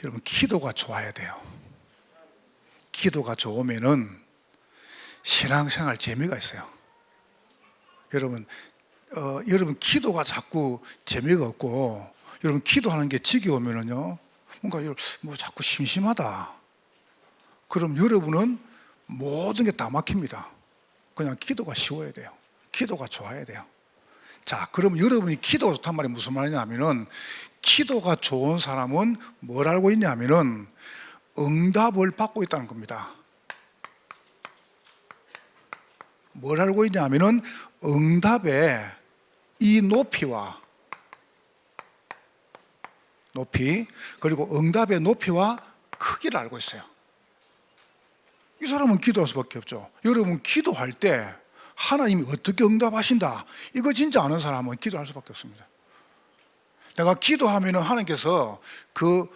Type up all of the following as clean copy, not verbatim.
여러분, 기도가 좋아야 돼요. 기도가 좋으면은 신앙생활 재미가 있어요. 여러분, 여러분 기도가 자꾸 재미가 없고, 여러분 기도하는 게 지겨우면은요, 뭔가 뭐 자꾸 심심하다. 그럼 여러분은 모든 게 다 막힙니다. 그냥 기도가 쉬워야 돼요. 기도가 좋아야 돼요. 자, 그럼 여러분이 기도가 좋단 말이 무슨 말이냐면은, 기도가 좋은 사람은 뭘 알고 있냐면은 응답을 받고 있다는 겁니다. 뭘 알고 있냐면은 응답의 이 높이와 높이, 그리고 응답의 높이와 크기를 알고 있어요. 이 사람은 기도할 수밖에 없죠. 여러분 기도할 때 하나님이 어떻게 응답하신다, 이거 진짜 아는 사람은 기도할 수밖에 없습니다. 내가 기도하면 하나님께서 그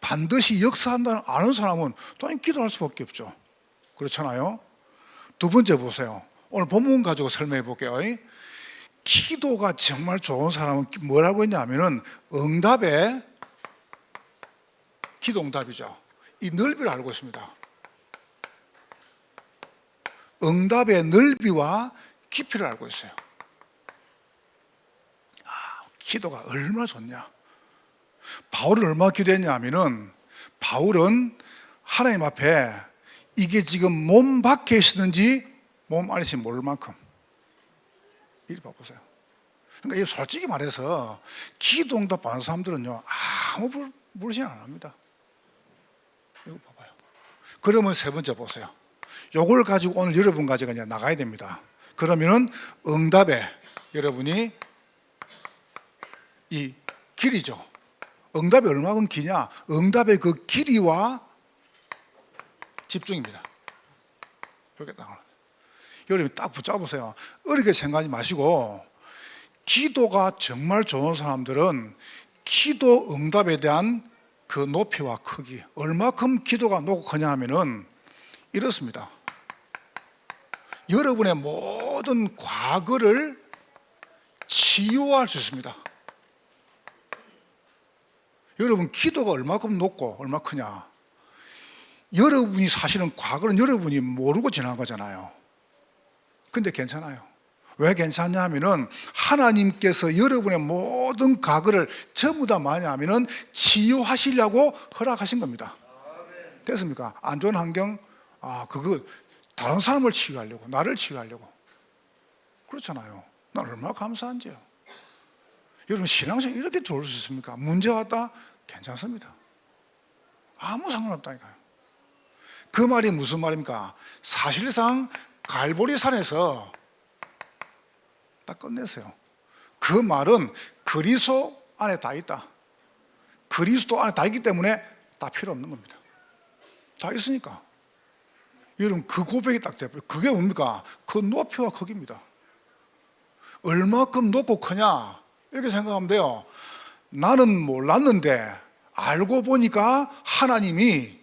반드시 역사한다는 아는 사람은 당연히 기도할 수밖에 없죠. 그렇잖아요. 두 번째 보세요. 오늘 본문 가지고 설명해 볼게요. 기도가 정말 좋은 사람은 뭘 알고 있냐면은 응답의, 기도 응답이죠, 이 넓이를 알고 있습니다. 응답의 넓이와 깊이를 알고 있어요. 기도가 얼마나 좋냐. 바울은 얼마나 기도했냐 하면은, 바울은 하나님 앞에 이게 지금 몸 밖에 있었는지 몸 안에 있는지 모를 만큼, 이리 봐보세요. 그러니까 솔직히 말해서 기도 응답 받는 사람들은요 아무 불신 안 합니다. 이거 봐봐요. 그러면 세 번째 보세요. 요걸 가지고 오늘 여러분 가지고 이제 나가야 됩니다. 그러면은 응답에, 여러분이 이 길이죠. 응답이 얼마큼 기냐? 응답의 그 길이와 집중입니다. 이렇게 딱, 여러분 딱 붙잡으세요. 어렵게 생각하지 마시고, 기도가 정말 좋은 사람들은 기도 응답에 대한 그 높이와 크기, 얼마큼 기도가 높고 크냐 하면은 이렇습니다. 여러분의 모든 과거를 치유할 수 있습니다. 여러분 기도가 얼마큼 높고 얼마 크냐, 여러분이 사실은 과거는 여러분이 모르고 지난 거잖아요. 근데 괜찮아요. 왜 괜찮냐 하면은 하나님께서 여러분의 모든 과거를 전부 다 뭐냐면은 치유하시려고 허락하신 겁니다. 됐습니까? 안 좋은 환경, 그거 다른 사람을 치유하려고, 나를 치유하려고. 그렇잖아요. 난 얼마나 감사한지요. 여러분 신앙생활 이렇게 좋을 수 있습니까? 문제 왔다? 괜찮습니다. 아무 상관없다니까요. 그 말이 무슨 말입니까? 사실상 갈보리산에서 딱 끝냈어요. 그 말은 그리스도 안에 다 있다. 그리스도 안에 다 있기 때문에 다 필요 없는 겁니다. 다 있으니까. 여러분 그 고백이 딱 돼요. 그게 뭡니까? 그 높이와 크기입니다. 얼마큼 높고 크냐, 이렇게 생각하면 돼요. 나는 몰랐는데 알고 보니까 하나님이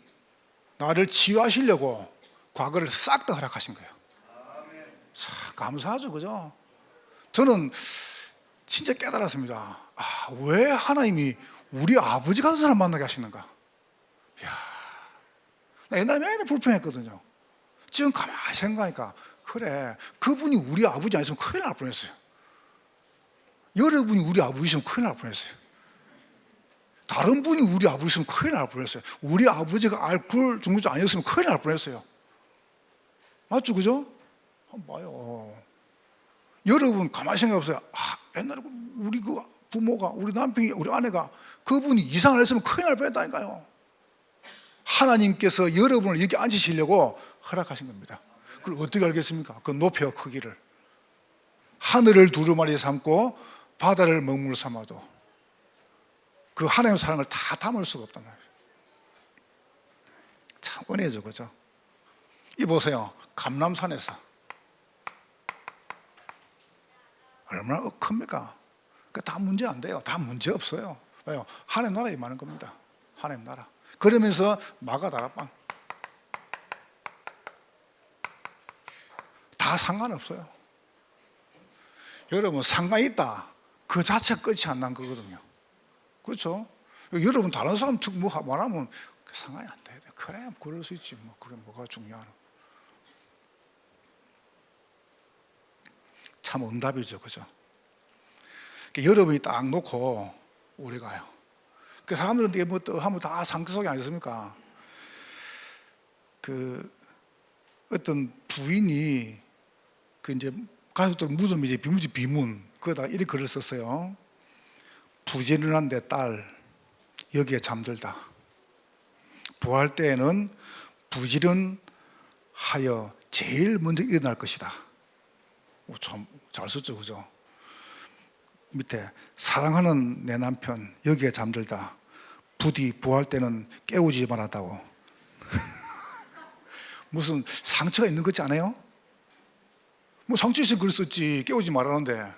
나를 치유하시려고 과거를 싹 다 허락하신 거예요. 참 감사하죠, 그죠? 저는 진짜 깨달았습니다. 왜 하나님이 우리 아버지 같은 사람 만나게 하시는가? 나 옛날에 맨날 불평했거든요. 지금 가만히 생각하니까, 그래, 그분이 우리 아버지 아니었으면 큰일 날 뻔했어요. 여러분이 우리 아버지시면 큰일 날 뻔했어요. 다른 분이 우리 아버지시면 큰일 날 뻔했어요. 우리 아버지가 알코올 중독자 아니었으면 큰일 날 뻔했어요. 맞죠, 그죠? 한번 봐요. 여러분 가만히 생각해보세요. 옛날에 우리 그 부모가, 우리 남편이, 우리 아내가 그분이 이상을 했으면 큰일 날 뻔했다니까요. 하나님께서 여러분을 여기 앉히시려고 허락하신 겁니다. 그걸 어떻게 알겠습니까? 그 높이와 크기를. 하늘을 두루마리 삼고 바다를 먹물 삼아도 그 하나님의 사랑을 다 담을 수가 없단 말이에요. 참 은혜죠, 그죠? 이 보세요. 감람산에서 얼마나 큽니까? 다 문제 안 돼요. 다 문제 없어요. 왜요? 하나님 나라에 임하는 겁니다. 하나님 나라. 그러면서 마가다락방 다 상관없어요. 여러분 상관 있다, 그 자체가 끝이 안 난 거거든요. 그렇죠? 여러분 다른 사람 특 뭐 말하면 상관이 안 돼. 그래, 그럴 수 있지. 뭐 그게 뭐가 중요하노? 참 응답이죠, 그죠? 여러분이 딱 놓고 우리가요. 그 사람들은 이게 뭐 또 하면 다 상태 속에 아니습니까? 그 어떤 부인이 그 이제 가족들 무덤 이제 비문 그거다 이렇게 글을 썼어요. 부지런한 내 딸 여기에 잠들다. 부활 때에는 부지런하여 제일 먼저 일어날 것이다. 참 잘 썼죠, 그죠? 밑에 사랑하는 내 남편 여기에 잠들다. 부디 부활 때는 깨우지 말았다고. 무슨 상처가 있는 것 같지 않아요? 뭐 상처 있으면 글 썼지 깨우지 말라는데.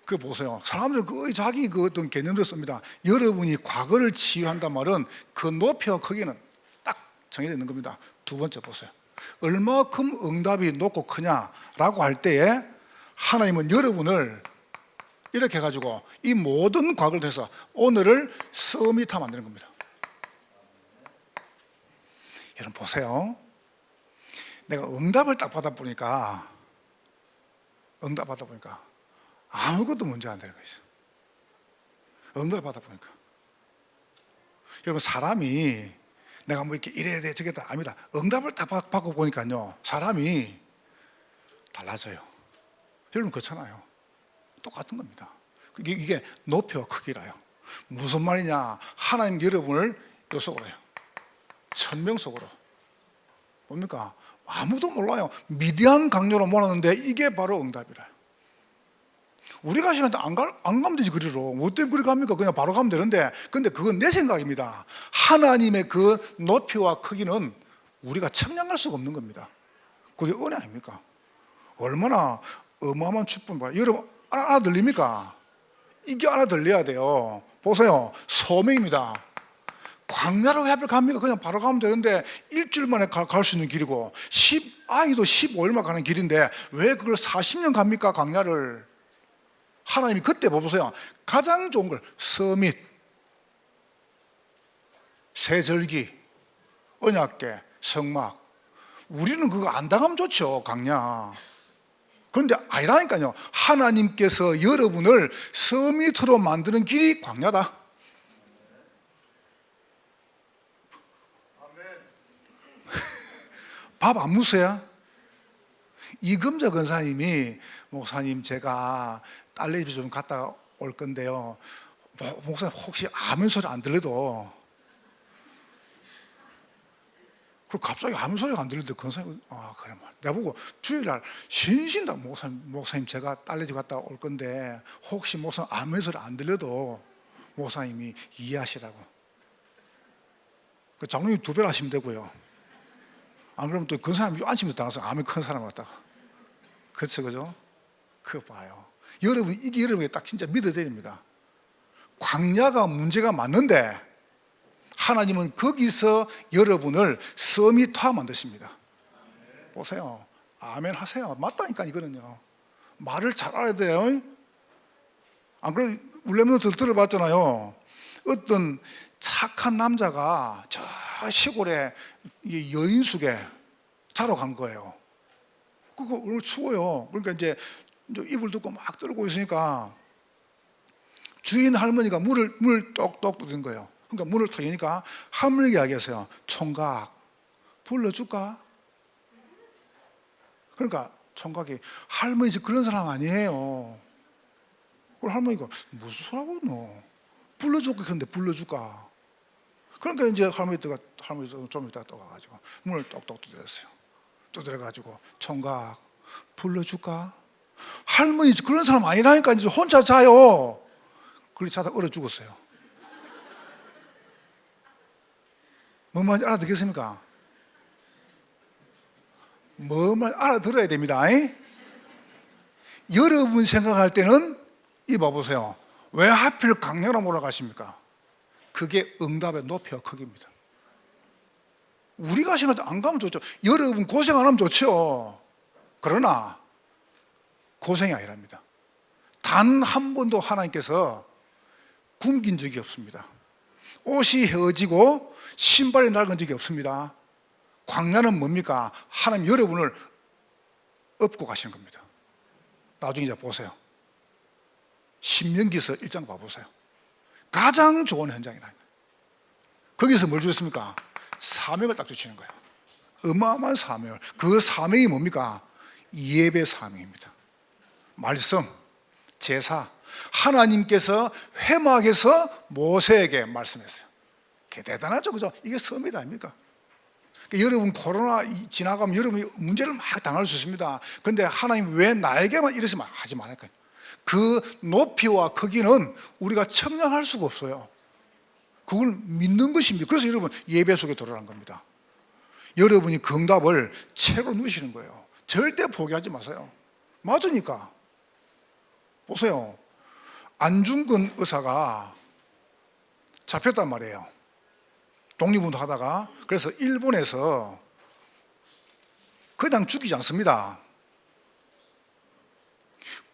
그거 보세요. 사람들은 거의 자기 그 어떤 개념을 씁니다. 여러분이 과거를 치유한단 말은 그 높이와 크기는 딱 정해져 있는 겁니다. 두 번째 보세요. 얼마큼 응답이 높고 크냐라고 할 때에 하나님은 여러분을 이렇게 해가지고 이 모든 과거를 해서 오늘을 서밋하게 만드는 겁니다. 여러분 보세요. 내가 응답을 딱 받아보니까 아무것도 문제 안 되는 거죠. 응답을 받아보니까. 여러분 사람이 내가 뭐 이렇게 이래 저래다 아닙니다. 응답을 딱 받고 보니까요 사람이 달라져요. 여러분 그렇잖아요. 똑같은 겁니다. 이게 높이와 크기라요. 무슨 말이냐? 하나님 여러분을 요 속으로요. 천명 속으로. 뭡니까? 아무도 몰라요. 미디안 강요로 몰았는데 이게 바로 응답이라요. 우리가 시간에 안 가면 되지 그리로. 뭐 때문에 그리 갑니까? 그냥 바로 가면 되는데 근데 그건 내 생각입니다. 하나님의 그 높이와 크기는 우리가 측량할 수가 없는 겁니다. 그게 은혜 아닙니까? 얼마나 어마어마한 축복인 거예요. 여러분 알아들립니까? 이게 알아들려야 돼요. 보세요. 소명입니다. 광야로 왜 하필 갑니까? 그냥 바로 가면 되는데 일주일 만에 갈 수 있는 길이고 아이도 15일만 가는 길인데 왜 그걸 40년 갑니까? 광야를. 하나님이 그때 보세요. 가장 좋은 걸 서밋, 세절기, 언약궤, 성막. 우리는 그거 안 당하면 좋죠. 광야. 그런데 아니라니까요. 하나님께서 여러분을 서밋으로 만드는 길이 광야다. 밥 안 무서요? 이금자 권사님이 목사님 제가 딸내 집에 좀 갔다 올 건데요. 목사님 혹시 아멘 소리 안 들려도 그리고 갑자기 아멘 소리가 안 들리는데 권사님 그래 말 내가 보고 주일날 신신다 목사님 제가 딸내 집 갔다 올 건데 혹시 목사님 아멘 소리 안 들려도 목사님이 이해하시라고. 그 장로님 2배로 하시면 되고요. 안 그러면 또 권사님 안심도 당해서 아멘 큰 사람 같다가. 그죠? 그거 봐요. 여러분, 이게 여러분이 딱 진짜 믿어야 됩니다. 광야가 문제가 맞는데 하나님은 거기서 여러분을 서밋화 만드십니다. 보세요. 아멘 하세요. 맞다니까 이거는요. 말을 잘 알아야 돼요. 안 그래도 울레몬을 들어봤잖아요. 어떤 착한 남자가 저 시골에 여인숙에 자러 간 거예요. 그거 오늘 추워요. 그러니까 이제 이불 덮고 막 떨고 있으니까 주인 할머니가 문을 똑똑 두드린 거예요. 그러니까 문을 탁 여니까 할머니가 이야기했어요. 총각 불러줄까? 그러니까 총각이 할머니 그런 사람 아니에요. 그걸 할머니가 무슨 소리하고 너 불러줄까? 근데 불러줄까? 그러니까 이제 할머니 좀 이따가 떠가가지고 문을 똑똑 두드렸어요. 두드려가지고 총각 불러줄까? 할머니 그런 사람 아니라니까 이제 혼자 자요. 그리 자다 얼어 죽었어요. 뭔 말인지 알아듣겠습니까? 뭔 말 알아들어야 됩니다. 여러분 생각할 때는 이 봐보세요. 왜 하필 강렬로 몰아가십니까? 그게 응답의 높이와 크기입니다. 우리가 생각할 때 안 가면 좋죠. 여러분 고생 안 하면 좋죠. 그러나 고생이 아니랍니다. 단 한 번도 하나님께서 굶긴 적이 없습니다. 옷이 헤어지고 신발이 낡은 적이 없습니다. 광야는 뭡니까? 하나님 여러분을 업고 가시는 겁니다. 나중에 이제 보세요. 신명기서 1장 봐보세요. 가장 좋은 현장이라. 거기서 뭘 주셨습니까? 사명을 딱 주시는 거예요. 어마어마한 사명을. 그 사명이 뭡니까? 예배 사명입니다. 말씀, 제사. 하나님께서 회막에서 모세에게 말씀했어요. 대단하죠, 그죠? 이게 섭니다, 아닙니까? 그러니까 여러분 코로나 지나가면 여러분이 문제를 막 당할 수 있습니다. 그런데 하나님 왜 나에게만 이러시면 하지 말아요. 그 높이와 크기는 우리가 측량할 수가 없어요. 그걸 믿는 것입니다. 그래서 여러분 예배 속에 들어간 겁니다. 여러분이 그 응답을 채로 누시는 거예요. 절대 포기하지 마세요. 맞으니까. 보세요. 안중근 의사가 잡혔단 말이에요. 독립운동 하다가. 그래서 일본에서 그냥 죽이지 않습니다.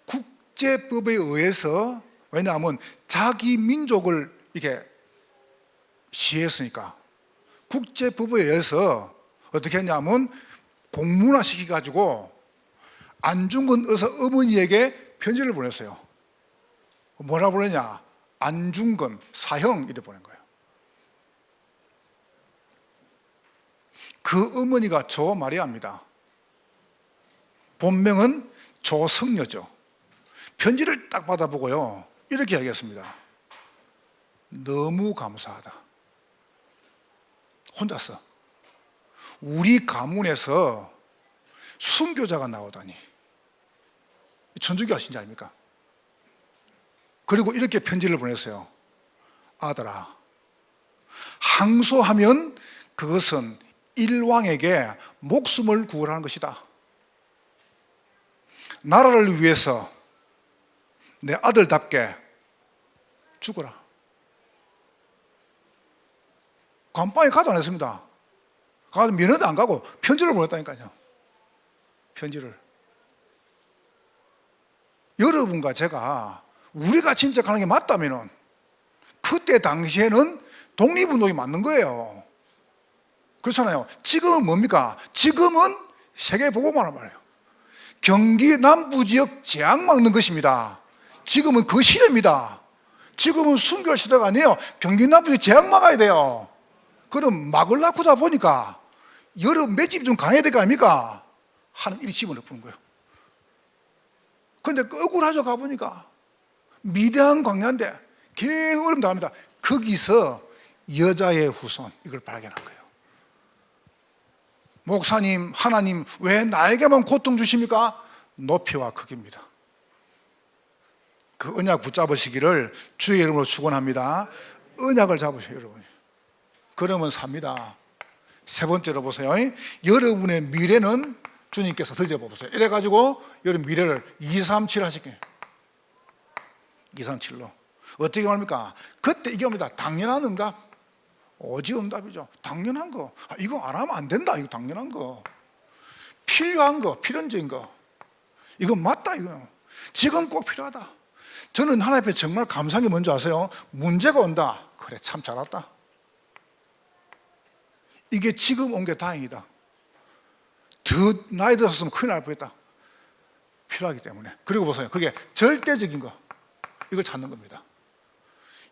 국제법에 의해서, 왜냐하면 자기 민족을 이렇게 시했으니까 국제법에 의해서 어떻게 했냐면 공문화 시켜가지고 안중근 의사 어머니에게 편지를 보냈어요. 뭐라 보냈냐? 안중근 사형 이렇게 보낸 거예요. 그 어머니가 조 마리아입니다. 본명은 조성녀죠. 편지를 딱 받아보고요, 이렇게 이야기했습니다. 너무 감사하다. 혼자서 우리 가문에서 순교자가 나오다니. 천주교 하신 지 아닙니까? 그리고 이렇게 편지를 보냈어요. 아들아, 항소하면 그것은 일왕에게 목숨을 구원하는 것이다. 나라를 위해서 내 아들답게 죽어라. 감방에 가도 안 했습니다. 가도 면회도 안 가고 편지를 보냈다니까요. 편지를. 여러분과 제가 우리가 진짜 가는 게 맞다면은 그때 당시에는 독립운동이 맞는 거예요. 그렇잖아요. 지금은 뭡니까? 지금은 세계보고만 말이에요. 경기 남부지역 재앙 막는 것입니다. 지금은 그 시대입니다. 지금은 순교할 시대가 아니에요. 경기 남부지역 재앙 막아야 돼요. 그럼 막을 낳고다 보니까 여러분 맷집이 좀 강해야 될 거 아닙니까? 하는 일이 집어넣는 거예요. 그런데 억울하죠. 가보니까 미대한 광야인데 계속 어려움 당합니다. 거기서 여자의 후손, 이걸 발견한 거예요. 목사님, 하나님 왜 나에게만 고통 주십니까? 높이와 크기입니다. 그 언약 붙잡으시기를 주의 이름으로 축원합니다. 언약을 잡으세요, 여러분. 그러면 삽니다. 세 번째로 보세요. 여러분의 미래는 주님께서 들려보세요. 이래가지고 여러분 미래를 237 하실게요. 237로. 어떻게 말합니까? 그때 이게 옵니다. 당연한 응답. 오직 응답이죠. 당연한 거. 이거 안 하면 안 된다. 이거 당연한 거. 필요한 거, 필연적인 거. 이거 맞다, 이거. 지금 꼭 필요하다. 저는 하나님 앞에 정말 감사한 게 뭔지 아세요? 문제가 온다. 그래, 참 잘 왔다. 이게 지금 온 게 다행이다. 더 나이 들었으면 큰일 날 뻔했다. 필요하기 때문에. 그리고 보세요. 그게 절대적인 거. 이걸 찾는 겁니다.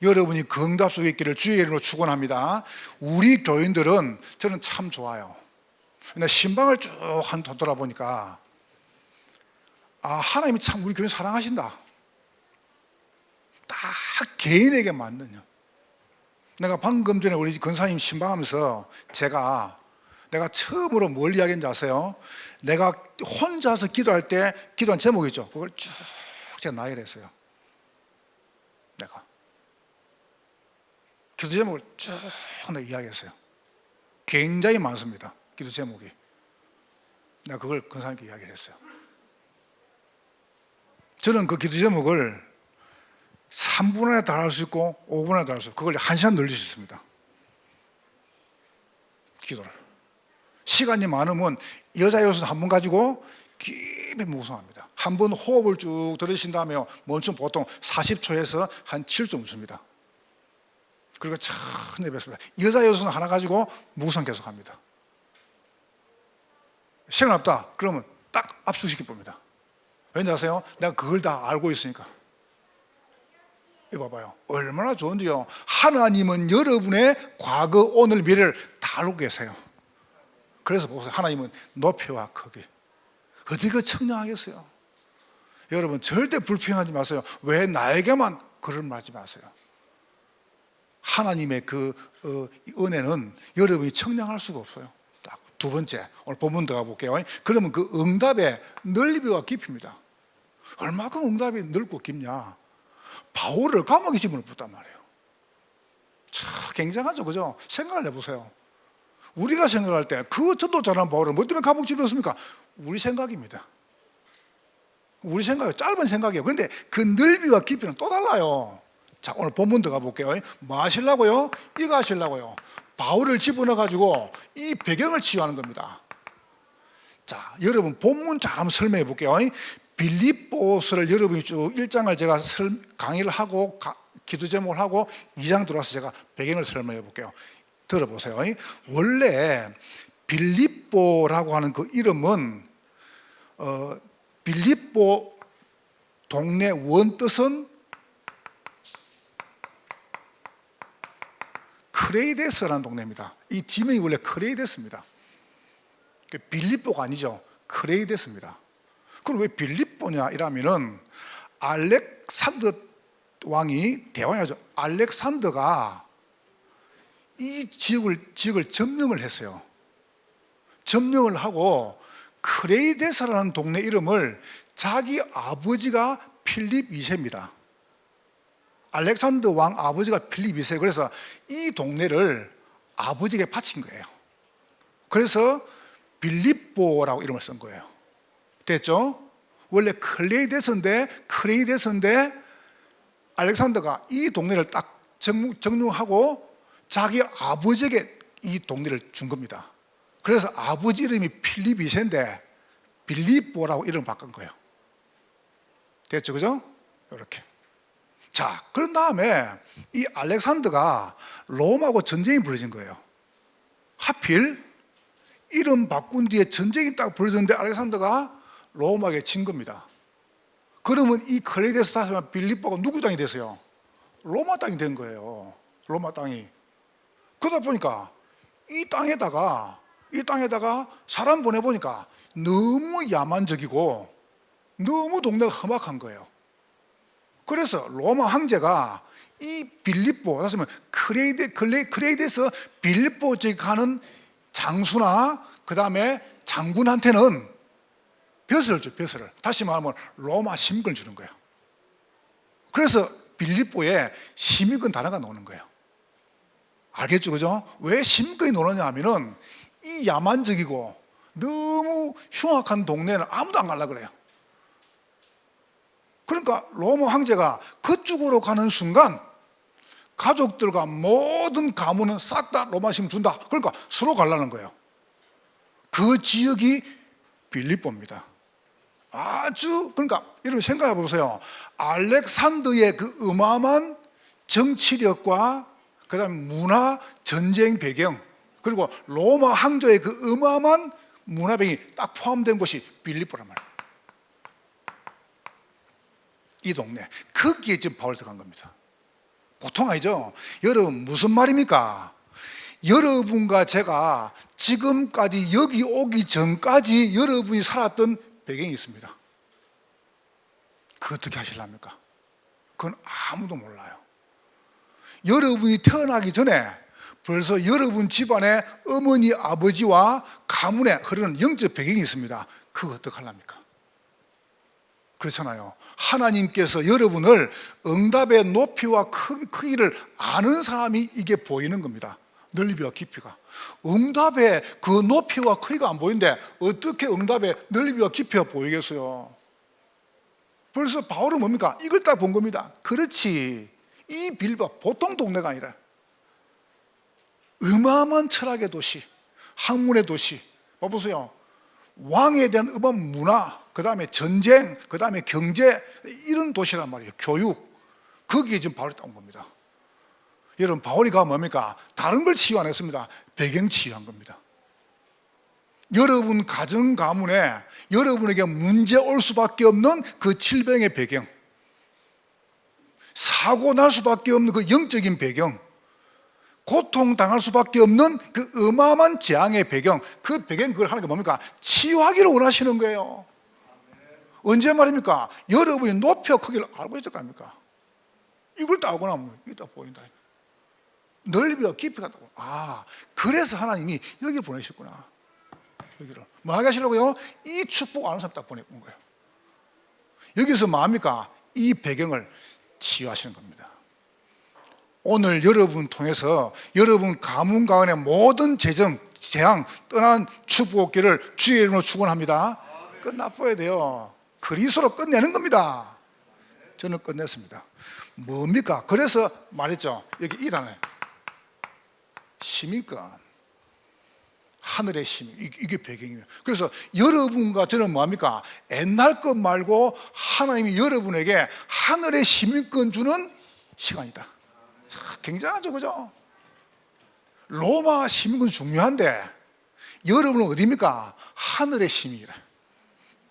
여러분이 그 응답 속에 있기를 주의 이름으로 축원합니다. 우리 교인들은 저는 참 좋아요. 근데 신방을 쭉 한 돌아보니까 하나님이 참 우리 교인 사랑하신다. 딱 개인에게 맞는. 내가 방금 전에 우리 권사님 신방하면서 내가 처음으로 뭘 이야기했는지 아세요? 내가 혼자서 기도할 때 기도한 제목이죠. 그걸 쭉 제가 나열했어요. 내가 기도 제목을 쭉 이야기했어요. 굉장히 많습니다. 기도 제목이. 내가 그걸 권사님께 이야기를 했어요. 저는 그 기도 제목을 3분 안에 다 할 수 있고 5분 안에 다 할 수 있고 그걸 1시간 늘릴 수 있습니다. 기도를. 시간이 많으면 여자 요소 한 번 가지고 깊이 묵상합니다. 한 번 호흡을 쭉 들으신 다음에 멈추면 보통 40초에서 한 7초 멈춥니다. 그리고 천천히 뱉습니다. 여자 요소는 하나 가지고 무구성 계속합니다. 시간 없다 그러면 딱 압축시켜 봅니다. 왠지 아세요? 내가 그걸 다 알고 있으니까. 이거 봐봐요. 얼마나 좋은지요. 하나님은 여러분의 과거, 오늘, 미래를 다 알고 계세요. 그래서 보세요. 하나님은 높이와 크기. 어디 그 청량하겠어요? 여러분 절대 불평하지 마세요. 왜 나에게만 그런 말 하지 마세요. 하나님의 그 은혜는 여러분이 청량할 수가 없어요. 딱 두 번째, 오늘 본문 들어가 볼게요. 그러면 그 응답의 넓이와 깊이입니다. 얼마큼 응답이 넓고 깊냐? 바울을 감옥에 집어넣었단 말이에요. 참 굉장하죠, 그죠? 생각을 해보세요. 우리가 생각할 때 그 전도자라는 바울을 뭐 때문에 감옥에 집어넣었습니까? 우리 생각입니다. 우리 생각이에요. 짧은 생각이에요. 그런데 그 넓이와 깊이는 또 달라요. 자, 오늘 본문 들어가 볼게요. 뭐 하시려고요? 이거 하시려고요. 바울을 집어넣어가지고 이 배경을 치유하는 겁니다. 자, 여러분 본문 잘 한번 설명해 볼게요. 빌립보서를 여러분이 쭉 1장을 제가 강의를 하고 기도 제목을 하고 2장 들어와서 제가 배경을 설명해 볼게요. 들어보세요. 원래 빌립보라고 하는 그 이름은 빌립보 동네 원뜻은 크레이데스라는 동네입니다. 이 지명이 원래 크레이데스입니다. 빌립보가 아니죠. 크레이데스입니다. 그럼 왜 빌립보냐 이러면은 알렉산더 왕이 대왕이죠. 알렉산더가 이 지역을 점령을 했어요. 점령을 하고 크레이데스라는 동네 이름을 자기 아버지가 필립 2세입니다. 알렉산더 왕 아버지가 필립 2세. 그래서 이 동네를 아버지에게 바친 거예요. 그래서 빌립보라고 이름을 쓴 거예요. 됐죠? 원래 크레이데스인데 알렉산더가 이 동네를 딱 정령하고 자기 아버지에게 이 동네를 준 겁니다. 그래서 아버지 이름이 필립 2세인데 빌립보라고 이름을 바꾼 거예요. 됐죠? 그죠? 이렇게. 자, 그런 다음에 이 알렉산더가 로마하고 전쟁이 벌어진 거예요. 하필 이름 바꾼 뒤에 전쟁이 딱 벌어졌는데 알렉산더가 로마에게 진 겁니다. 그러면 이 크레이데스 다시 말하면 빌립보가 누구 땅이 됐어요? 로마 땅이 된 거예요. 로마 땅이. 그러다 보니까 이 땅에다가 사람 보내보니까 너무 야만적이고 너무 동네가 험악한 거예요. 그래서 로마 황제가 이 빌립보, 다시 말하면 크레이데스 빌립보 쪽에 가는 장수나 그 다음에 장군한테는 벼슬을 줘, 벼슬을. 다시 말하면 로마 시민권을 주는 거예요. 그래서 빌립보에 시민권 단어가 나오는 거예요. 알겠죠, 그죠? 왜 시민권이 나오느냐 하면은 이 야만적이고 너무 흉악한 동네는 아무도 안 가려고 그래요. 그러니까 로마 황제가 그쪽으로 가는 순간 가족들과 모든 가문은 싹 다 로마 시민 준다. 그러니까 서로 가려는 거예요. 그 지역이 빌립보입니다. 그러니까 여러분 생각해 보세요. 알렉산더의 그 어마어마한 정치력과 그 다음에 문화, 전쟁 배경, 그리고 로마 황제의 그 어마어마한 문화 배경이 딱 포함된 곳이 빌립보란 말이에요. 이 동네. 거기에 지금 바울이 들어간 겁니다. 보통 아니죠? 여러분 무슨 말입니까? 여러분과 제가 지금까지 여기 오기 전까지 여러분이 살았던 배경이 있습니다. 그거 어떻게 하실랍니까? 그건 아무도 몰라요. 여러분이 태어나기 전에 벌써 여러분 집안에 어머니, 아버지와 가문에 흐르는 영적 배경이 있습니다. 그거 어떻게 하랍니까? 그렇잖아요. 하나님께서 여러분을 응답의 높이와 크기를 아는 사람이 이게 보이는 겁니다. 넓이와 깊이가. 응답의 그 높이와 크기가 안 보이는데 어떻게 응답의 넓이와 깊이가 보이겠어요? 그래서 바울은 뭡니까? 이걸 딱 본 겁니다. 그렇지. 이 빌립보 보통 동네가 아니라 어마어마한 철학의 도시, 학문의 도시. 봐보세요. 왕에 대한 어마어마한 문화, 그 다음에 전쟁, 그 다음에 경제, 이런 도시란 말이에요. 교육. 거기에 지금 바울이 온 겁니다. 여러분 바울이가 뭡니까? 다른 걸 치유 안 했습니다. 배경 치유한 겁니다. 여러분 가정 가문에 여러분에게 문제 올 수밖에 없는 그 질병의 배경, 사고 날 수밖에 없는 그 영적인 배경, 고통당할 수밖에 없는 그 어마어마한 재앙의 배경, 그 배경 그걸 하는 게 뭡니까? 치유하기를 원하시는 거예요. 언제 말입니까? 여러분이 높이와 크기를 알고 있을 거 아닙니까? 이걸 딱 알고 나면 이게 딱 보인다. 넓이와 깊이가 딱, 그래서 하나님이 여기 보내셨구나. 여기를 뭐 하게 하시려고요? 이 축복 아는 사람 딱 보내는 거예요. 여기서 뭐합니까? 이 배경을 치유하시는 겁니다. 오늘 여러분 통해서 여러분 가문 가운의 모든 재앙 떠난 축복 없기를 주의 이름으로 축원합니다. 끝나버려야 돼요. 그리스도로 끝내는 겁니다. 저는 끝냈습니다. 뭡니까? 그래서 말했죠. 여기 이 단어에 시민권, 하늘의 시민, 이게 배경이에요. 그래서 여러분과 저는 뭐합니까? 옛날 것 말고 하나님이 여러분에게 하늘의 시민권 주는 시간이다. 굉장하죠, 그죠? 로마 시민권 중요한데 여러분은 어디입니까? 하늘의 시민이라.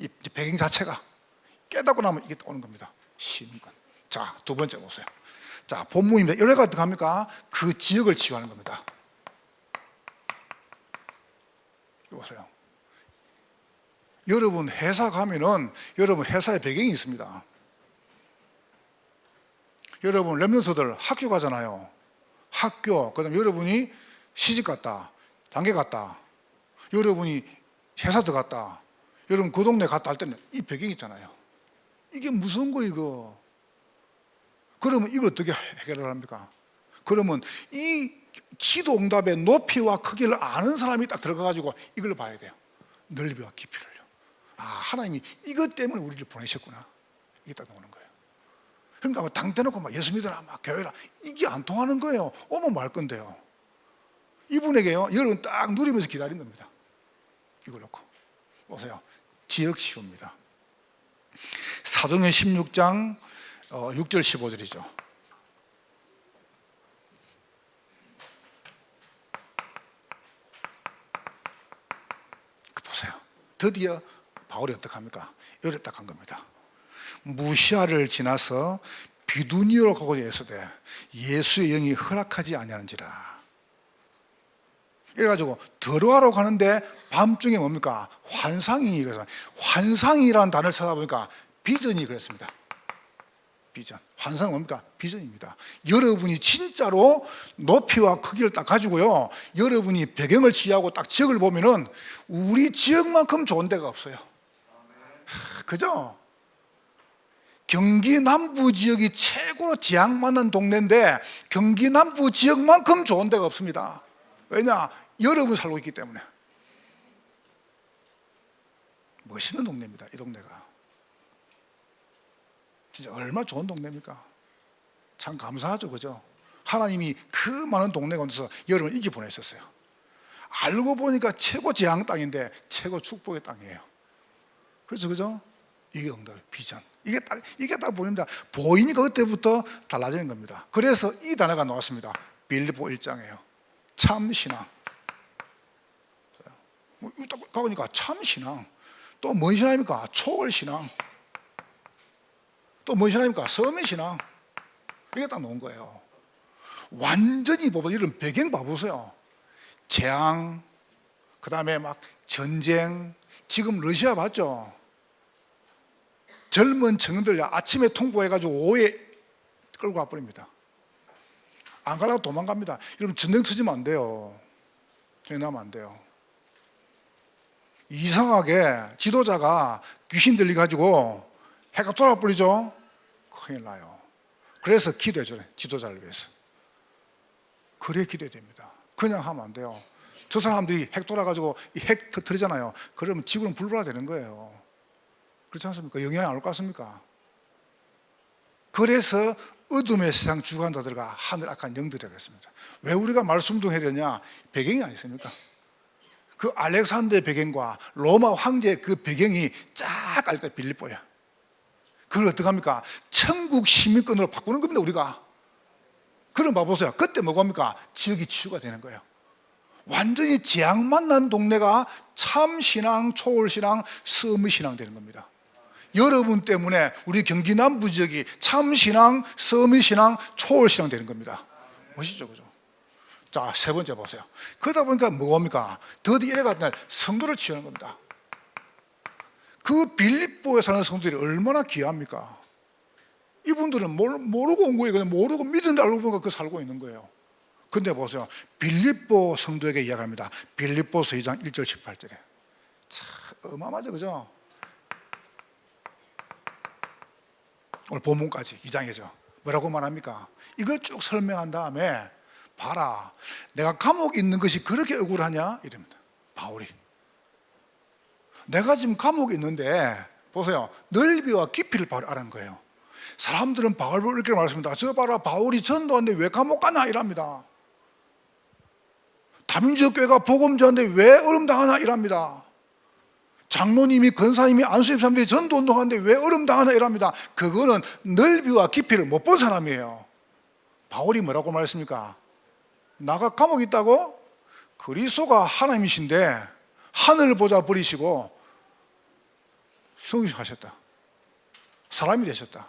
이 배경 자체가 깨닫고 나면 이게 오는 겁니다. 시민권. 자, 두 번째 보세요. 자, 본문입니다. 여기가 어떻게 합니까? 그 지역을 치유하는 겁니다. 보세요. 여러분 회사 가면은 여러분 회사에 배경이 있습니다. 여러분 랩런트들 학교 가잖아요. 학교, 그다음 여러분이 시집 갔다, 단계 갔다, 여러분이 회사 들어갔다, 여러분 그 동네 갔다 할 때는 이 배경이 있잖아요. 이게 무슨 거 이거? 그러면 이걸 어떻게 해결을 합니까? 그러면 이 기도 응답의 높이와 크기를 아는 사람이 딱 들어가가지고 이걸 봐야 돼요. 넓이와 깊이를요. 하나님이 이것 때문에 우리를 보내셨구나. 이게 딱 나오는 거예요. 그러니까 뭐 당 대놓고 막 예수 믿어라, 막 교회라, 이게 안 통하는 거예요. 오면 말 건데요. 이분에게요, 여러분 딱 누리면서 기다린 겁니다. 이걸 놓고 보세요. 지역 치유입니다. 사도행전 16장 6절 15절이죠. 보세요. 드디어 바울이 어떻게 합니까? 이렇게 딱 한 겁니다. 무시아를 지나서 비두니오로 가고자 했으되 예수의 영이 허락하지 아니하는지라. 이래가지고 들어가러 가는데 밤중에 뭡니까? 환상이. 그래서 환상이라는 단어를 찾아보니까 비전이 그랬습니다. 비전. 환상은 뭡니까? 비전입니다. 여러분이 진짜로 높이와 크기를 딱 가지고요, 여러분이 배경을 지하고 딱 지역을 보면은 우리 지역만큼 좋은 데가 없어요. 그죠? 경기 남부 지역이 최고로 재앙 많은 동네인데 경기 남부 지역만큼 좋은 데가 없습니다. 왜냐? 여러분 살고 있기 때문에. 멋있는 동네입니다, 이 동네가. 진짜 얼마나 좋은 동네입니까? 참 감사하죠, 그죠? 하나님이 그 많은 동네 가운데서 여러분을 이기 보내셨어요. 알고 보니까 최고 재앙 땅인데 최고 축복의 땅이에요. 그래서 그죠? 이게 응답, 비전. 이게 딱 보입니다. 보이니까 그때부터 달라지는 겁니다. 그래서 이 단어가 나왔습니다. 빌립보 1장이에요. 참 신앙. 뭐 딱 가보니까 참 신앙. 또 뭔 신앙입니까? 초월 신앙. 또 뭔 신앙입니까? 섬의 신앙. 이게 딱 나온 거예요. 완전히 봐봐. 이런 배경 봐보세요. 재앙, 그 다음에 막 전쟁. 지금 러시아 봤죠? 젊은 청년들 아침에 통보해가지고 오후에 끌고 가버립니다. 안 가려고 도망갑니다. 여러분 전쟁 터지면 안 돼요. 전쟁나면 안 돼요. 이상하게 지도자가 귀신 들려가지고 해가 돌아버리죠. 큰일 나요. 그래서 기도해줘요. 지도자를 위해서. 그래 기도해야 됩니다. 그냥 하면 안 돼요. 저 사람들이 핵 돌아가지고 이 핵 터뜨리잖아요. 그러면 지구는 불발되는 거예요. 그렇지 않습니까? 영향이 안 올 것 같습니까? 그래서 어둠의 세상 주관자들과 하늘 악한 영들이라고 했습니다. 왜 우리가 말씀둥해야 되냐? 배경이 아니십니까? 그 알렉산더의 배경과 로마 황제의 그 배경이 쫙 알 때 빌립보야. 그걸 어떻게 합니까? 천국 시민권으로 바꾸는 겁니다, 우리가. 그럼 봐보세요. 그때 뭐합니까? 지역이 치유가 되는 거예요. 완전히 재앙만 난 동네가 참신앙, 초월신앙, 서밋신앙 되는 겁니다. 여러분 때문에 우리 경기 남부 지역이 참신앙, 서밋신앙, 초월신앙 되는 겁니다. 멋있죠, 그죠? 자, 세 번째 보세요. 그러다 보니까 뭐합니까? 더디 이래가 날 성도를 치유하는 겁니다. 그 빌립보에 사는 성도들이 얼마나 귀합니까? 이분들은 모르고 온 거예요. 그냥 모르고 믿은 줄 알고 보니까 그 살고 있는 거예요. 근데 보세요. 빌립보 성도에게 이야기합니다. 빌립보서 2장 1절 18절에. 참 어마어마하죠, 그죠? 오늘 본문까지 2장이죠. 뭐라고 말합니까? 이걸 쭉 설명한 다음에 봐라, 내가 감옥에 있는 것이 그렇게 억울하냐? 이럽니다. 바울이. 내가 지금 감옥에 있는데 보세요. 넓이와 깊이를 바울이 알은 거예요. 사람들은 바울을 이렇게 말했습니다. 저 봐라, 바울이 전도하는데 왜 감옥 가나? 이랍니다. 다민족 교회가 복음 전하는데 왜 얼음 당하나? 이랍니다. 장로님이, 권사님이, 안수님 사람들이 전도 운동하는데 왜 얼음 당하나? 이랍니다. 그거는 넓이와 깊이를 못 본 사람이에요. 바울이 뭐라고 말했습니까? 나가 감옥에 있다고? 그리스도가 하나님이신데 하늘 보좌 버리시고 성육하셨다. 사람이 되셨다.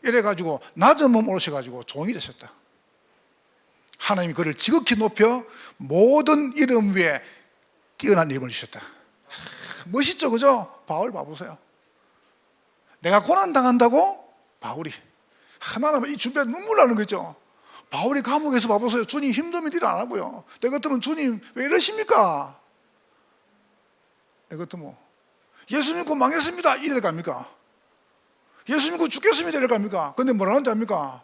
이래가지고 낮은 몸 오르셔가지고 종이 되셨다. 하나님이 그를 지극히 높여 모든 이름 위에 뛰어난 이름을 주셨다. 멋있죠, 그죠? 바울 봐보세요. 내가 고난당한다고? 바울이. 하나님 이 주변에 눈물 나는 거죠. 바울이 감옥에서 봐보세요. 주님 힘들면 일 안 하고요. 내 같으면 주님 왜 이러십니까? 내 같으면 예수 믿고 망했습니다 이래 갑니까? 예수 믿고 죽겠습니다 이래 갑니까? 근데 뭐라는 줄 압니까?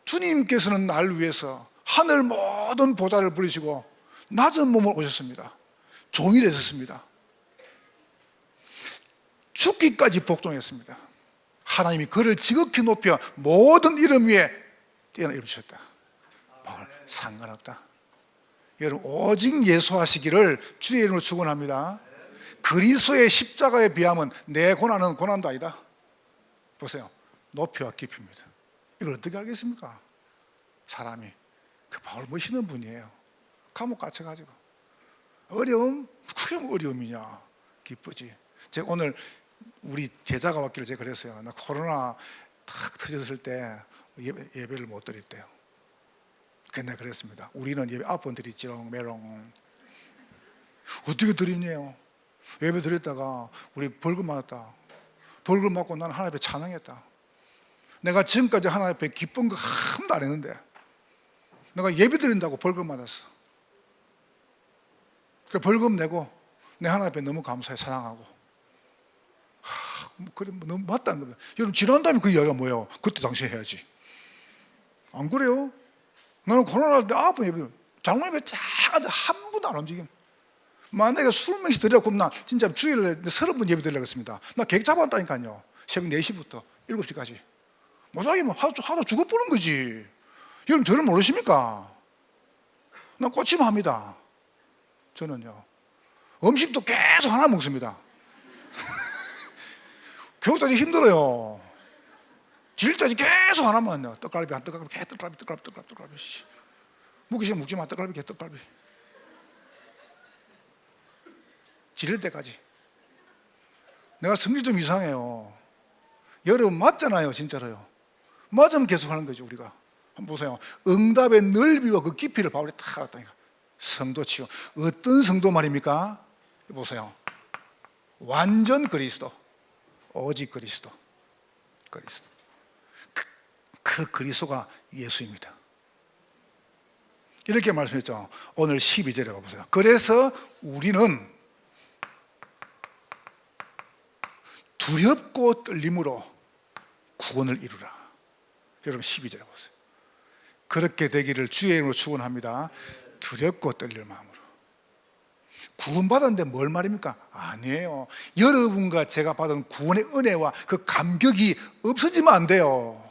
주님께서는 날 위해서 하늘 모든 보좌를 부리시고 낮은 몸을 오셨습니다. 종이 되셨습니다. 죽기까지 복종했습니다. 하나님이 그를 지극히 높여 모든 이름 위에 뛰어난 이름 주셨다. 바울 상관없다. 여러분 오직 예수하시기를 주의 이름으로 축원합니다. 그리스도의 십자가에 비하면 내 고난은 고난도 아니다. 보세요. 높이와 깊이입니다. 이걸 어떻게 알겠습니까? 사람이 그 바울 멋있는 분이에요. 감옥 갇혀가지고 어려움? 그게 뭐 어려움이냐? 기쁘지. 제가 오늘 우리 제자가 왔길래 제가 그랬어요. 나 코로나 탁 터졌을 때 예배를 못 드렸대요. 근데 그랬습니다. 우리는 예배 9번 드리지롱 메롱. 어떻게 드리냐요? 예배 드렸다가 우리 벌금 맞았다. 벌금 맞고 나는 하나님 앞에 찬양했다. 내가 지금까지 하나님 앞에 기쁜 거 한 번도 안 했는데 내가 예배 드린다고 벌금 맞았어. 그래 벌금 내고 내 하나님 앞에 너무 감사해 찬양하고. 그래 너무 맞다는 겁니다. 여러분 지난 다음에 그 이야기가 뭐예요? 그때 당시에 해야지. 안 그래요? 나는 코로나 때 9번 예배 장로 예배 쫙 앉아 한 번도 안 움직임. 만약에 20명씩 드리라고 하면 나 진짜 주일에 30번 예배 드리려고 했습니다. 나 계획 잡았다니까요. 새벽 4시부터 7시까지. 못하겠면 하루 죽어버린 거지. 여러분 저를 모르십니까? 나 꽂히면 합니다. 저는요 음식도 계속 하나 먹습니다. 교육자들이 힘들어요. 질 때까지 계속 하나만 떡갈비 한 떡갈비 개 떡갈비 묵기 싫으면 묵지 마. 떡갈비 개 떡갈비 지릴 때까지. 내가 성질 좀 이상해요. 여러분 맞잖아요. 진짜로요. 맞으면 계속 하는 거죠. 우리가 한번 보세요. 응답의 넓이와 그 깊이를 바울이 다 알았다니까. 성도 치유. 어떤 성도 말입니까? 보세요. 완전 그리스도, 오직 그리스도. 그 그리스도가 예수입니다. 이렇게 말씀했죠. 오늘 12절에 가보세요. 그래서 우리는 두렵고 떨림으로 구원을 이루라. 여러분 12절에 보세요. 그렇게 되기를 주의 이름으로 축원합니다. 두렵고 떨릴 마음으로. 구원받았는데 뭘 말입니까? 아니에요. 여러분과 제가 받은 구원의 은혜와 그 감격이 없어지면 안 돼요.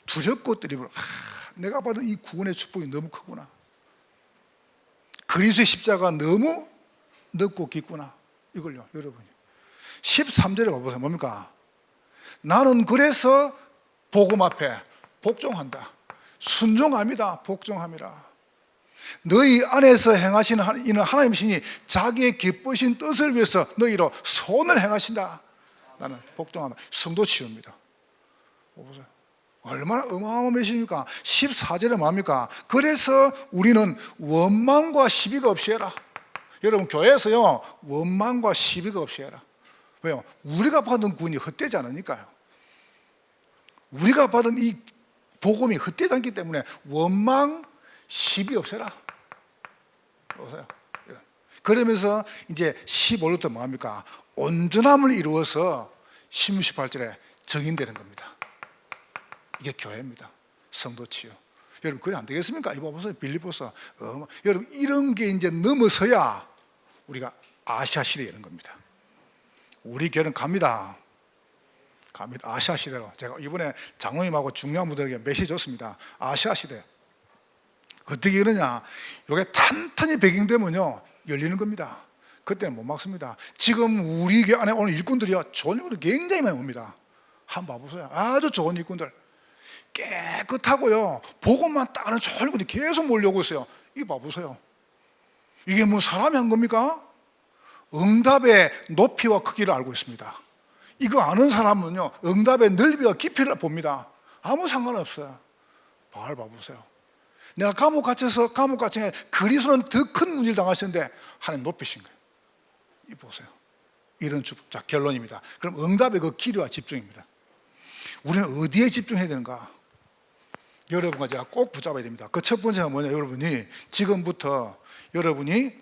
두렵고 떨림으로 내가 받은 이 구원의 축복이 너무 크구나. 그리스도의 십자가 너무 넓고 깊구나. 이걸요 여러분이 13절에 가보세요. 뭡니까? 나는 그래서 복음 앞에 복종한다. 순종합니다. 복종함이라. 너희 안에서 행하시는 이는 하나님 신이 자기의 기쁘신 뜻을 위해서 너희로 손을 행하신다. 나는 복종한다. 성도 치유입니다. 보세요. 얼마나 어마어마한 메시지입니까? 14절에 뭐합니까? 그래서 우리는 원망과 시비가 없이 해라. 여러분, 교회에서요, 원망과 시비가 없이 해라. 왜요? 우리가 받은 구원이 헛되지 않으니까요. 우리가 받은 이 복음이 헛되지 않기 때문에 원망, 시비 없애라. 보세요. 그러면서 이제 15절부터 뭐합니까? 온전함을 이루어서 16, 18절에 정인되는 겁니다. 이게 교회입니다. 성도 치유. 여러분, 그래 안 되겠습니까? 이거 보세요. 빌립보서. 여러분, 이런 게 이제 넘어서야 우리가 아시아 시대에 이런 겁니다. 우리 교회는 갑니다. 아시아 시대로. 제가 이번에 장로님하고 중요한 분들에게 메시지 줬습니다. 아시아 시대. 어떻게 이러냐? 이게 탄탄히 배경되면요, 열리는 겁니다. 그때는 못 막습니다. 지금 우리 교회 안에 오는 일꾼들이요, 좋은 일꾼들 굉장히 많이 옵니다. 한번 봐보세요. 아주 좋은 일꾼들. 깨끗하고요, 복음만 따는 좋은 일꾼들이 계속 몰려오고 있어요. 이거 봐보세요. 이게 뭐 사람이 한 겁니까? 응답의 높이와 크기를 알고 있습니다. 이거 아는 사람은요, 응답의 넓이와 깊이를 봅니다. 아무 상관없어요. 바알 봐보세요. 내가 감옥 갇혀서 감옥 갇힌 그리스도는 더 큰 문제를 당하셨는데 하나님 높이신 거예요. 이 보세요. 이런 자, 결론입니다. 그럼 응답의 그 길이와 집중입니다. 우리는 어디에 집중해야 되는가? 여러분과 제가 꼭 붙잡아야 됩니다. 그 첫 번째가 뭐냐? 여러분이 지금부터 여러분이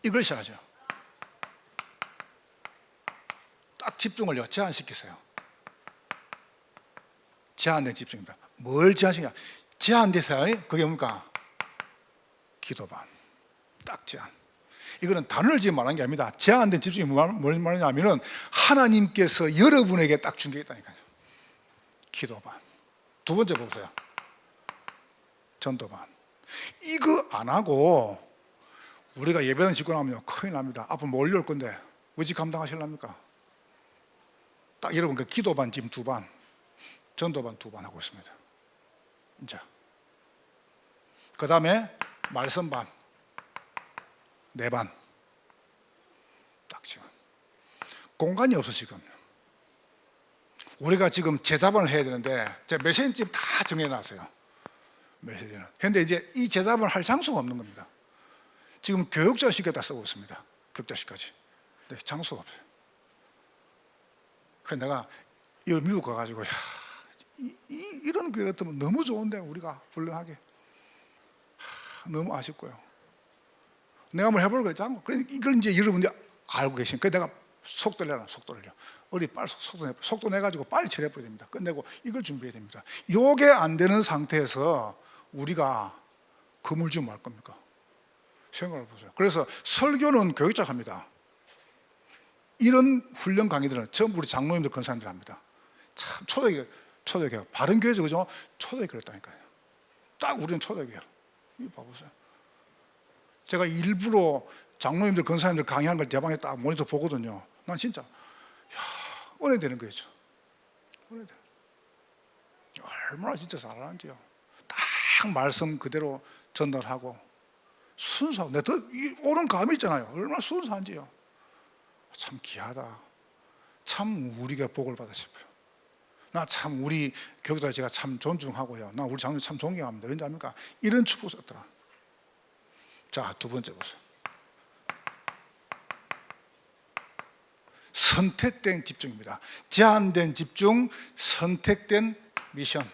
이걸 시작하죠. 딱 집중을요, 제한시키세요. 제한된 집중입니다. 뭘 제한시키냐? 제한돼서요. 그게 뭡니까? 기도반. 딱 제한. 이거는 단어를 지금 말하는 게 아닙니다. 제한된 집중이 뭘 말하냐면은 하나님께서 여러분에게 딱 준 게 있다니까요. 기도반. 두 번째 보세요. 전도반. 이거 안 하고 우리가 예배당 짓고 나면요, 큰일 납니다. 앞으로 몰려올 건데 어찌 감당하실랍니까? 딱 여러분, 그 기도반 지금 2반, 전도반 2반 하고 있습니다. 자, 그 다음에 말씀반 4반. 딱 지금 공간이 없어. 지금 우리가 지금 제자반을 해야 되는데 제가 메시지집 다 정해놨어요. 메시지는. 그런데 이제 이 제자반을 할 장소가 없는 겁니다. 지금 교육자식에다 쓰고 있습니다. 교육자식까지. 근데 장소가 없어요. 그래서 내가 이걸 미국 가가지고, 야, 이런 교회 같으면 너무 좋은데 우리가 훌륭하게. 너무 아쉽고요. 내가 한번 해볼 거였잖아. 그러니까 이걸 이제 여러분들이 알고 계시니까 내가 속도를 내라. 속도를요. 어디 빨리 속도 내가지고 빨리 처리해버려야 됩니다. 끝내고 이걸 준비해야 됩니다. 이게 안 되는 상태에서 우리가 금을 주면 할 겁니까? 생각을 보세요. 그래서 설교는 교육자가 합니다. 이런 훈련 강의들은 전부 우리 장로님들 권사님들 합니다. 참 초대교회 바른교회죠, 그죠? 초대교회 그랬다니까요. 딱 우리는 초대교회. 이거 봐보세요. 제가 일부러 장로님들 권사님들 강의하는 걸 제 방에 딱 모니터 보거든요. 난 진짜 은혜되는 거죠. 은혜되는. 얼마나 진짜 잘하는지요. 딱 말씀 그대로 전달하고 순수하고, 내가 더 옳은 감이 있잖아요. 얼마나 순수한지요. 참 귀하다. 참 우리가 복을 받아 싶어요. 나 참 우리 교육자 제가 참 존중하고요. 나 우리 장로님 참 존경합니다. 왠지 압니까? 이런 축복 썼더라. 자, 두 번째 보세요. 선택된 집중입니다. 제한된 집중, 선택된 미션.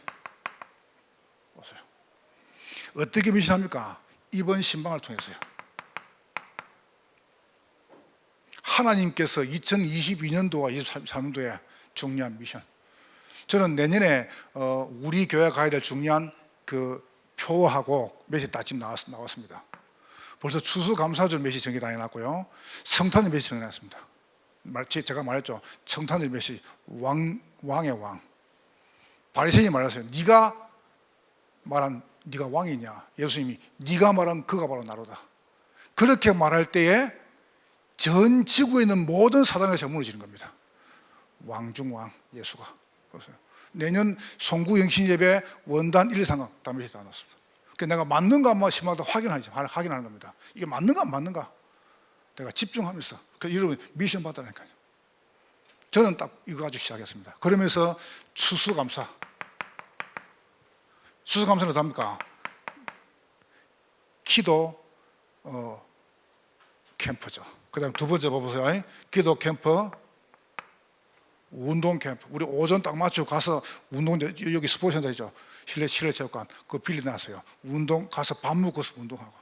보세요. 어떻게 미션합니까? 이번 신방을 통해서요. 하나님께서 2022년도와 2023년도에 중요한 미션. 저는 내년에 우리 교회 가야 될 중요한 그 표하고 메시지 다 지금 나왔습니다. 벌써 추수감사절 메시지 정리 다 해놨고요. 성탄절 메시지 정리해놨습니다. 제가 말했죠. 성탄절 메시지 왕의 왕. 바리새인이 말했어요. 네가 말한 네가 왕이냐? 예수님이 네가 말한 그가 바로 나로다. 그렇게 말할 때에 전 지구에 있는 모든 사단의 제물을 지는 겁니다. 왕 중 왕 예수가. 보세요. 내년 송구 영신 예배 원단 1, 2, 3강 다 메시지 다 넣었습니다. 그러니까 내가 맞는가 안 맞는가 시마다 확인하는 겁니다. 이게 맞는가 안 맞는가 내가 집중하면서. 그래서 여러분 미션 받으라니까요. 저는 딱 이거 가지고 시작했습니다. 그러면서 추수감사는 어떻습니까? 기도 캠프죠. 그 다음에 두 번째 봐보세요. 기도 캠프, 운동 캠프. 우리 오전 딱 맞추고 가서 운동, 여기 스포츠센터 있죠. 실내 체육관 그거 빌려놨어요. 운동 가서 밥 먹고서 운동하고.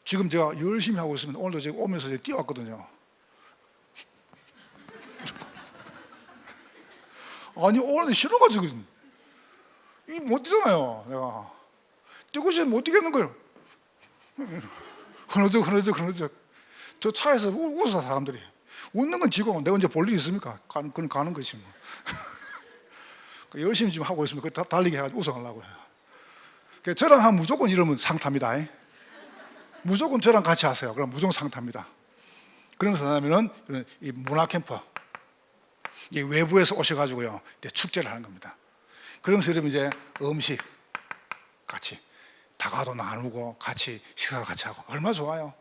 지금 제가 열심히 하고 있습니다. 오늘도 제가 오면서 뛰어왔거든요. 아니 오늘은 싫어가지고 이 못 뛰잖아요. 내가 뛰고 싶으면 못 뛰겠는 거예요. 흐느적 저 차에서 웃어. 사람들이 웃는 건 지고 내가 언제 볼 일이 있습니까? 그건 가는 거지 뭐. 열심히 지금 하고 있습니다. 그 달리기 해가지고 우승하려고 해요. 저랑 하면 무조건 이러면 상 탑니다. 무조건 저랑 같이 하세요. 그럼 무조건 상 탑니다. 그러면서 하면은 이 문화 캠프, 이 외부에서 오셔가지고요 이제 축제를 하는 겁니다. 그러면서 여러분 이제 음식 같이 다가도 나누고 같이 식사 같이 하고 얼마나 좋아요.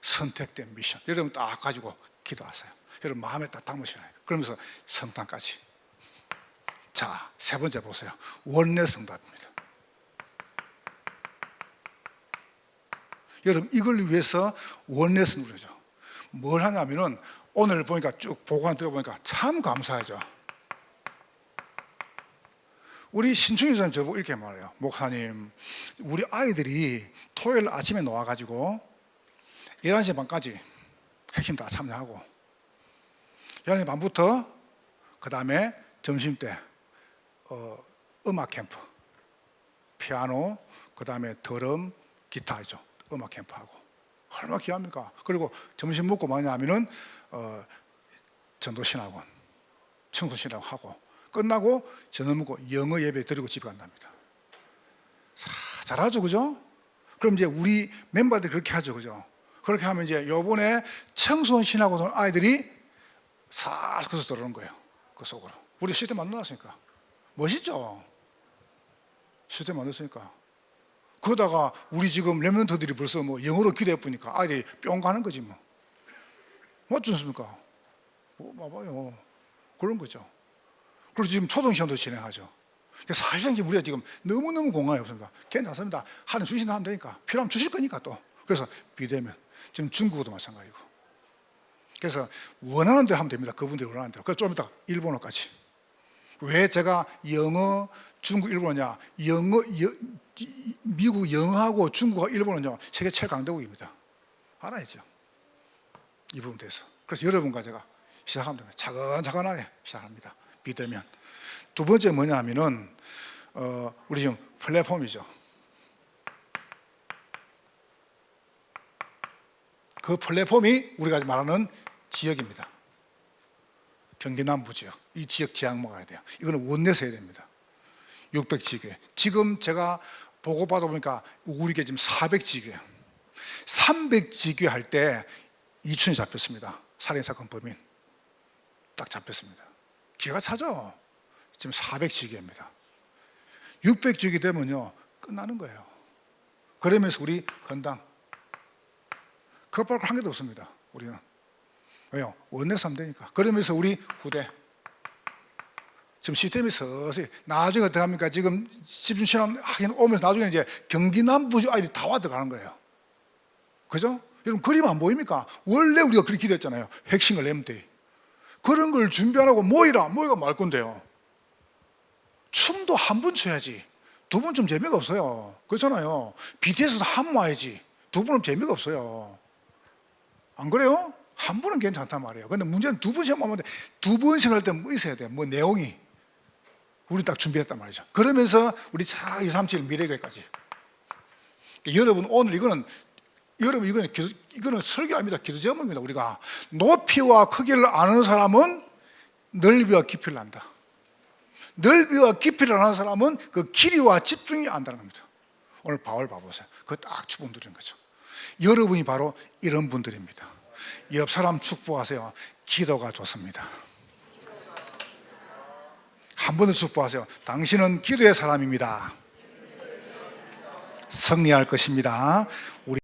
선택된 미션 여러분 딱 가지고 기도하세요. 여러분 마음에 딱 담으시라요. 그러면서 성탄까지. 자, 세 번째 보세요. 원내 성답입니다. 여러분 이걸 위해서 원내스 누르죠. 뭘 하냐면은 오늘 보니까 쭉 보고한 들어보니까 참 감사하죠. 우리 신충희 선생님 저보고 이렇게 말해요. 목사님, 우리 아이들이 토요일 아침에 나와가지고 11시 반까지 핵심 다 참여하고 11시 반부터 그 다음에 점심때 음악 캠프, 피아노, 그 다음에 드럼, 기타죠. 음악 캠프하고 얼마나 귀합니까? 그리고 점심 먹고 뭐냐 하면은 전도신학원, 청소신학원 하고 끝나고 저녁 먹고 영어 예배 드리고 집에 간답니다. 잘하죠, 그죠? 그럼 이제 우리 멤버들이 그렇게 하죠, 그죠? 그렇게 하면 이제 요번에 청소신학원 아이들이 싹 그래서 들어오는 거예요. 그 속으로. 우리 시스템 만들어놨으니까. 멋있죠? 시스템 만들었으니까. 그러다가 우리 지금 렘넌트들이 벌써 뭐 영어로 기도해 보니까 아이들이 뿅 가는 거지 뭐. 맞지 않습니까? 봐봐요. 그런 거죠. 그리고 지금 초등시험도 진행하죠. 사실상 지금 우리가 지금 너무너무 공간이 없습니다. 괜찮습니다. 하는 주시나 하면 되니까. 필요하면 주실 거니까 또. 그래서 비대면. 지금 중국어도 마찬가지고. 그래서 원하는 대로 하면 됩니다. 그분들이 원하는 대로. 그래서 좀 이따 일본어까지. 왜 제가 영어, 중국, 일본어냐? 미국 영어하고 중국어, 일본어냐? 세계 최강대국입니다. 알아야죠. 이 부분에 대해서. 그래서 여러분과 제가 시작하면 됩니다. 차근차근하게 시작합니다. 비대면. 두 번째 뭐냐 하면은 우리 지금 플랫폼이죠. 그 플랫폼이 우리가 말하는 지역입니다. 경기 남부 지역. 이 지역 지향 먹어야 돼요. 이거는 원내에서 해야 됩니다. 600지교회. 지금 제가 보고 받아보니까 우리게 지금 400지교회. 300지교회 할 때 이춘이 잡혔습니다. 살인사건 범인. 딱 잡혔습니다. 기가 차죠? 지금 400지교회입니다. 600지교회 되면요, 끝나는 거예요. 그러면서 우리 건당. 그것 말고 한 개도 없습니다. 우리는. 왜요? 원내에서 하면 되니까. 그러면서 우리 후대. 지금 시스템이 서서히 나중에 어떻게 합니까? 지금 집중신앙 하긴 오면서 나중에 이제 경기 남부 아이들이 다 와 들어가는 거예요. 그죠? 여러분 그림 안 보입니까? 원래 우리가 그렇게 기도했잖아요. 핵심을 내면 돼. 그런 걸 준비 안 하고 모이가 말 건데요. 춤도 한 번 춰야지. 두 번 좀 재미가 없어요. 그렇잖아요. BTS도 한 번 와야지. 두 번은 재미가 없어요. 안 그래요? 한 번은 괜찮단 말이에요. 근데 문제는 두 번씩 하면 두 번씩 할 때 뭐 있어야 돼요. 뭐 내용이. 우리 딱 준비했단 말이죠. 그러면서 우리 4, 2, 3, 7 미래교회까지. 여러분 오늘 이거는 설교 아닙니다. 기도 제목입니다. 우리가 높이와 크기를 아는 사람은 넓이와 깊이를 안다. 넓이와 깊이를 아는 사람은 그 길이와 집중이 안다는 겁니다. 오늘 바울 봐보세요. 그거 딱 축복 드리는 거죠. 여러분이 바로 이런 분들입니다. 옆 사람 축복하세요. 기도가 좋습니다. 한 번 더 축복하세요. 당신은 기도의 사람입니다. 승리할 것입니다. 우리